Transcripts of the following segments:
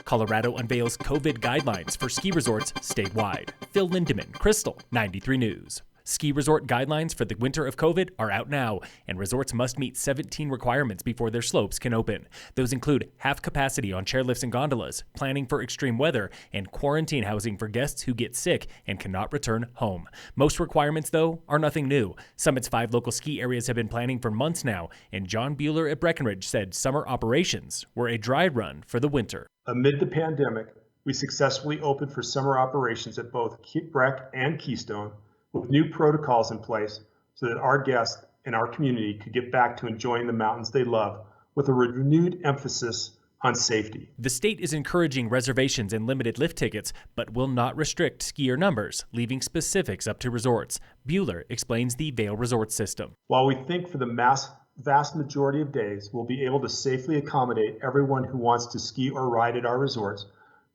Colorado unveils COVID guidelines for ski resorts statewide. Phil Lindemann, Krystal, 93 News. Ski resort guidelines for the winter of COVID are out now, and resorts must meet 17 requirements before their slopes can open. Those include half capacity on chairlifts and gondolas, planning for extreme weather, and quarantine housing for guests who get sick and cannot return home. Most requirements, though, are nothing new. Summit's 5 local ski areas have been planning for months now, and John Bueller at Breckenridge said summer operations were a dry run for the winter. Amid the pandemic, we successfully opened for summer operations at both Breck and Keystone, with new protocols in place so that our guests and our community could get back to enjoying the mountains they love with a renewed emphasis on safety. The state is encouraging reservations and limited lift tickets, but will not restrict skier numbers, leaving specifics up to resorts. Bueller explains the Vail Resort system. While we think for the vast majority of days we'll be able to safely accommodate everyone who wants to ski or ride at our resorts,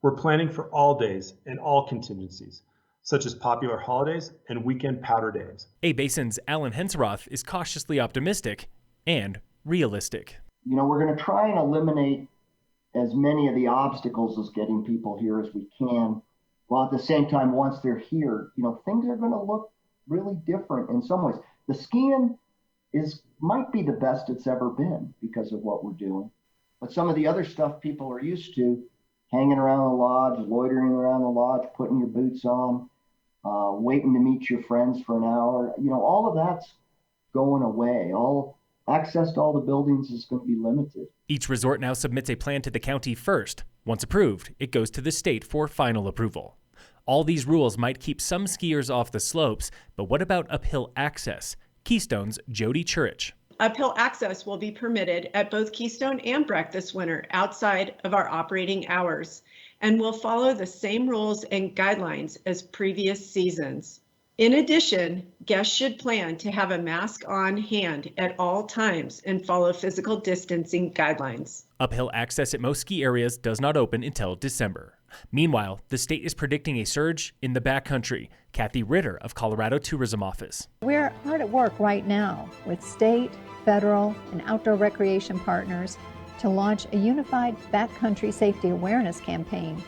we're planning for all days and all contingencies, such as popular holidays and weekend powder days. A-Basin's Alan Henseroth is cautiously optimistic and realistic. We're going to try and eliminate as many of the obstacles as getting people here as we can, while at the same time, once they're here, things are going to look really different in some ways. The skiing might be the best it's ever been because of what we're doing. But some of the other stuff people are used to, hanging around the lodge, loitering around the lodge, putting your boots on, waiting to meet your friends for an hour, all of that's going away. All access to all the buildings is going to be limited. Each resort now submits a plan to the county first. Once approved, it goes to the state for final approval. All these rules might keep some skiers off the slopes, but what about uphill access? Keystone's Jody Churich. Uphill access will be permitted at both Keystone and Breck this winter outside of our operating hours, and will follow the same rules and guidelines as previous seasons. In addition, guests should plan to have a mask on hand at all times and follow physical distancing guidelines. Uphill access at most ski areas does not open until December. Meanwhile, the state is predicting a surge in the backcountry. Kathy Ritter of Colorado Tourism Office. We're hard at work right now with state, federal, and outdoor recreation partners to launch a unified backcountry safety awareness campaign.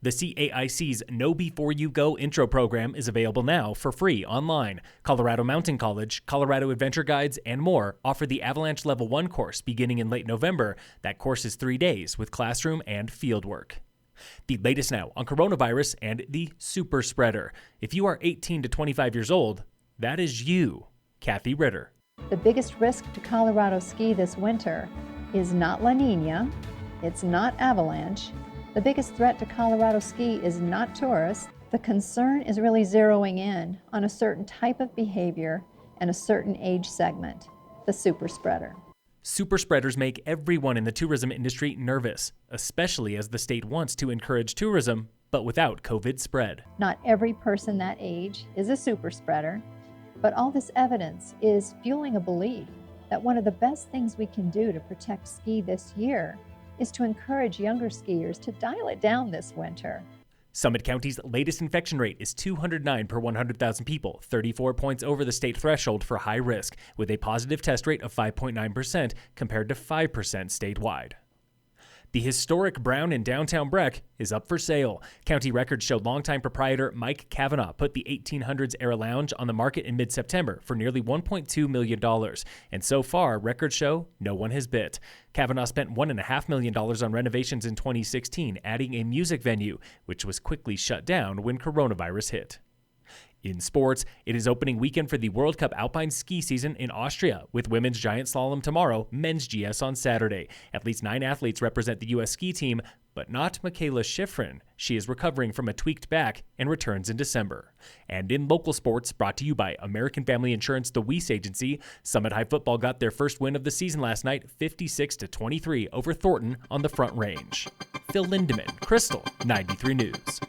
The CAIC's Know Before You Go intro program is available now for free online. Colorado Mountain College, Colorado Adventure Guides, and more offer the Avalanche Level 1 course beginning in late November. That course is 3 days with classroom and fieldwork. The latest now on coronavirus and the super spreader. If you are 18 to 25 years old, that is you. Kathy Ritter. The biggest risk to Colorado ski this winter is not La Nina, it's not avalanche. The biggest threat to Colorado ski is not tourists. The concern is really zeroing in on a certain type of behavior and a certain age segment, the super spreader. Super spreaders make everyone in the tourism industry nervous, especially as the state wants to encourage tourism, but without COVID spread. Not every person that age is a super spreader, but all this evidence is fueling a belief that one of the best things we can do to protect ski this year is to encourage younger skiers to dial it down this winter. Summit County's latest infection rate is 209 per 100,000 people, 34 points over the state threshold for high risk, with a positive test rate of 5.9% compared to 5% statewide. The historic Brown in downtown Breck is up for sale. County records show longtime proprietor Mike Kavanaugh put the 1800s-era lounge on the market in mid-September for nearly $1.2 million. And so far, records show no one has bid. Kavanaugh spent $1.5 million on renovations in 2016, adding a music venue, which was quickly shut down when coronavirus hit. In sports, it is opening weekend for the World Cup Alpine ski season in Austria, with women's giant slalom tomorrow, men's GS on Saturday. At least 9 athletes represent the U.S. ski team, but not Michaela Schifrin. She is recovering from a tweaked back and returns in December. And in local sports, brought to you by American Family Insurance, the Weiss Agency, Summit High Football got their first win of the season last night, 56-23 over Thornton on the Front Range. Phil Lindemann, Krystal, 93 News.